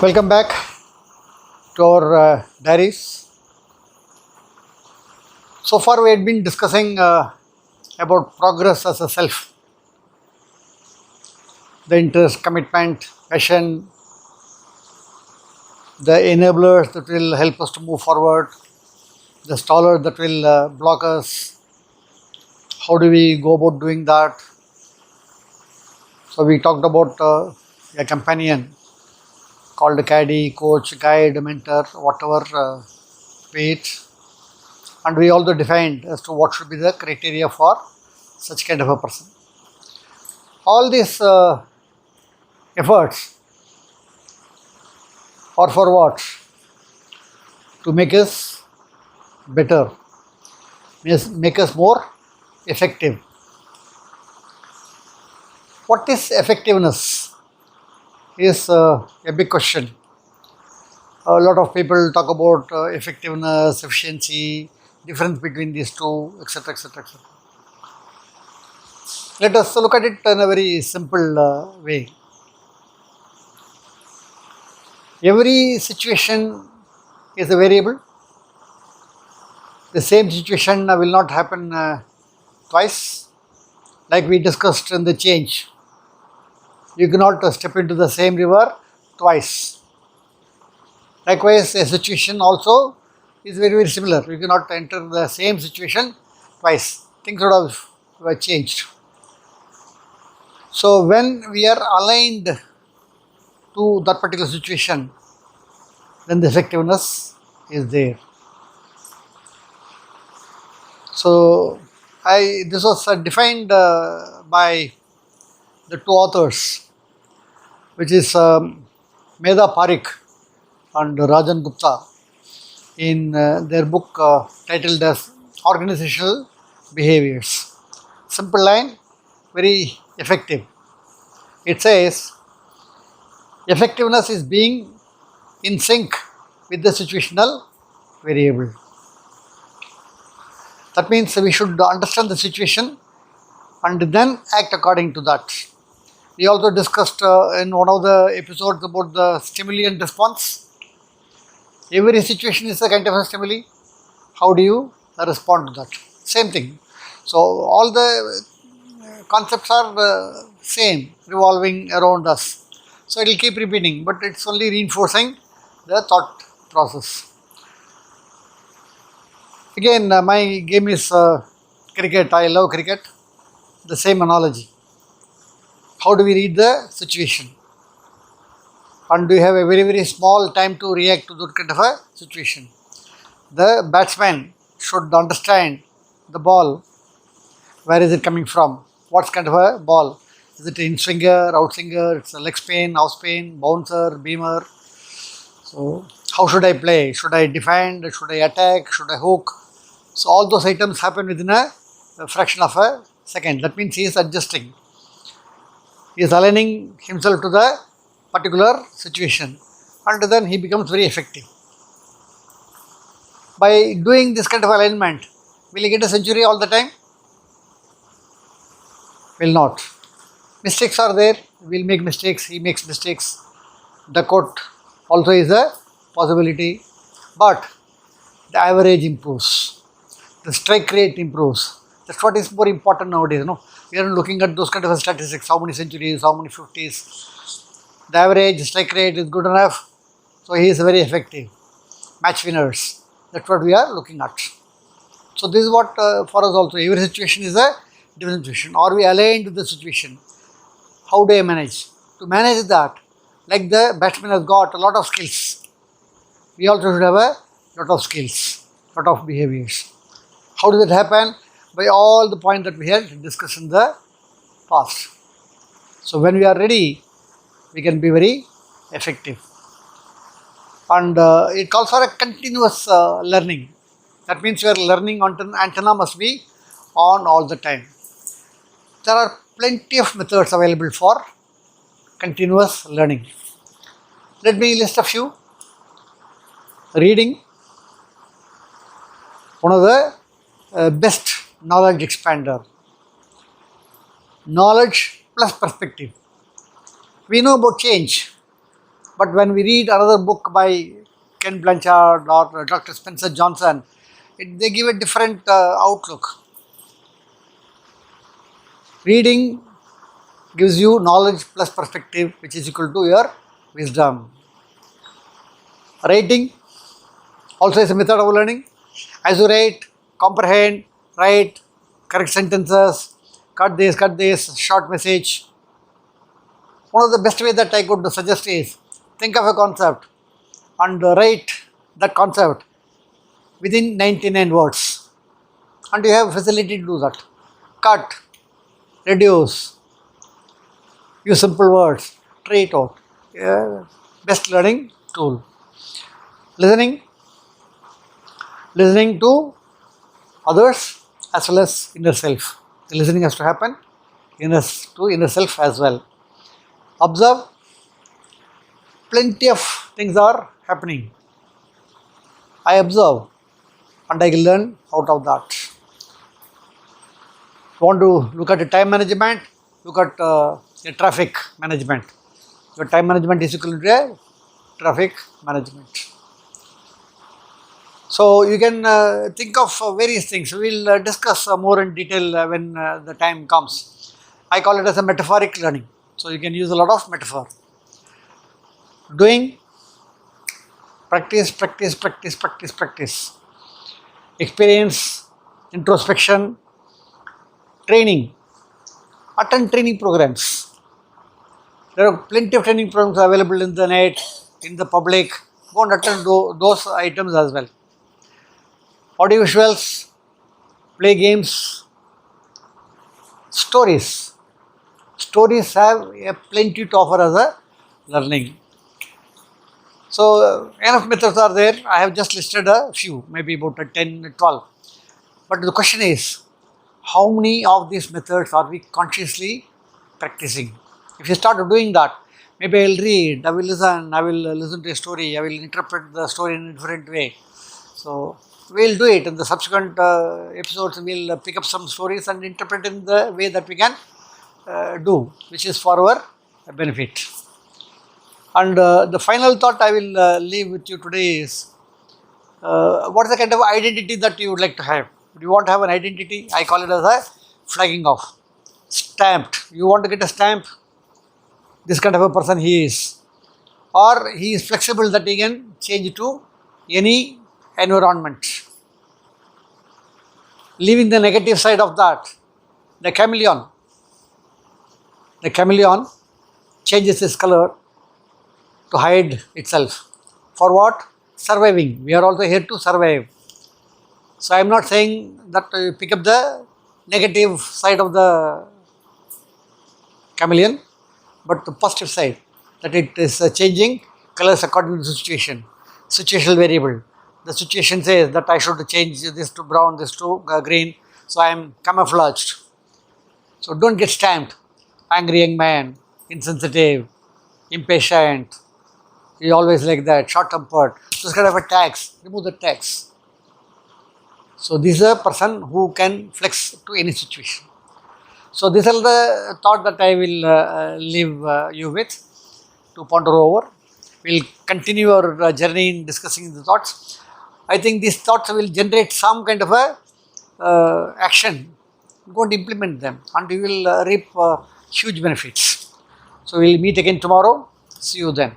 Welcome back to our diaries. So far, we had been discussing about progress as a self, the interest, commitment, passion, the enablers that will help us to move forward, the stallers that will block us. How do we go about doing that? So, we talked about a companion called a caddy, coach, guide, mentor, whatever be it. And we also defined as to what should be the criteria for such kind of a person. All these efforts are for what? To make us better, make us more effective. What is effectiveness is a big question. A lot of people talk about effectiveness, efficiency, difference between these two, etc., etc., etc. Let us look at it in a very simple way. Every situation is a variable. The same situation will not happen twice, like we discussed in the change. You cannot step into the same river twice. Likewise, a situation also is very, very similar. You cannot enter the same situation twice. Things would have changed. So, when we are aligned to that particular situation, then the effectiveness is there. So, this was defined by the two authors, which is Medha Parekh and Rajan Gupta, in their book titled as Organizational Behaviors. Simple line, very effective. It says, effectiveness is being in sync with the situational variable. That means we should understand the situation and then act according to that. We also discussed in one of the episodes about the stimuli and response. Every situation is a kind of a stimuli. How do you respond to that? Same thing. So, all the concepts are same, revolving around us. So, it will keep repeating, but it's only reinforcing the thought process. Again, my game is cricket. I love cricket. The same analogy. How do we read the situation? And we have a very, very small time to react to that kind of a situation. The batsman should understand the ball. Where is it coming from? What kind of a ball? Is it in swinger, out swinger? It's a leg spin, off spin, bouncer, beamer. So, how should I play? Should I defend? Should I attack? Should I hook? So, all those items happen within a fraction of a second. That means he is adjusting. He is aligning himself to the particular situation, and then he becomes very effective. By doing this kind of alignment, will he get a century all the time? Will not. Mistakes are there. We'll make mistakes. He makes mistakes. Duckout also is a possibility, but the average improves. The strike rate improves. That's what is more important nowadays. No, we are looking at those kind of statistics. How many centuries? How many 50s? The average strike rate is good enough. So he is very effective. Match winners. That's what we are looking at. So this is what for us also. Every situation is a different situation. Are we aligned with the situation? How do I manage? To manage that, like the batsman has got a lot of skills, we also should have a lot of skills, lot of behaviors. How does it happen? By all the points that we had discussed in the past. So when we are ready, we can be very effective. And it calls for a continuous learning. That means your learning antenna must be on all the time. There are plenty of methods available for continuous learning. Let me list a few. Reading, one of the best knowledge expander. Knowledge plus perspective. We know about change. But when we read another book by Ken Blanchard or Dr. Spencer Johnson, they give a different outlook. Reading gives you knowledge plus perspective, which is equal to your wisdom. Writing also is a method of learning. As you write, comprehend, write, correct sentences, cut this, short message. One of the best ways that I could suggest is think of a concept and write that concept within 99 words. And you have facility to do that. Cut, reduce, use simple words, try it out. Best learning tool. Listening to others as well as inner self. The listening has to happen to inner self as well. Observe, plenty of things are happening. I observe and I learn out of that. Want to look at the time management, look at the traffic management. Your time management is equal to traffic management. So you can think of various things. We will discuss more in detail when the time comes. I call it as a metaphoric learning. So you can use a lot of metaphor. Doing, practice. Experience, introspection, training. Attend training programs. There are plenty of training programs available in the net, in the public. Go and attend those items as well. Audiovisuals, play games, stories. Stories have plenty to offer as a learning. So, enough methods are there. I have just listed a few, maybe about 10, 12. But the question is, how many of these methods are we consciously practicing? If you start doing that, maybe I will read, I will listen to a story, I will interpret the story in a different way. So, we will do it in the subsequent episodes. We will pick up some stories and interpret in the way that we can do, which is for our benefit. And the final thought I will leave with you today is, what is the kind of identity that you would like to have? Do you want to have an identity? I call it as a flagging off. Stamped. You want to get a stamp? This kind of a person he is. Or he is flexible that he can change to any environment. Leaving the negative side of that, the chameleon. The chameleon changes its color to hide itself. For what? Surviving. We are also here to survive. So I am not saying that you pick up the negative side of the chameleon, but the positive side, that it is changing colors according to the situation. Situational variable. The situation says that I should change this to brown, this to green, so I am camouflaged. So don't get stamped. Angry young man, insensitive, impatient, he always like that, short-tempered. Those kind of a tags, remove the tags. So this is a person who can flex to any situation. So these are the thought that I will leave you with to ponder over. We will continue our journey in discussing the thoughts. I think these thoughts will generate some kind of a action. Go and implement them and you will reap huge benefits. So we will meet again tomorrow. See you then.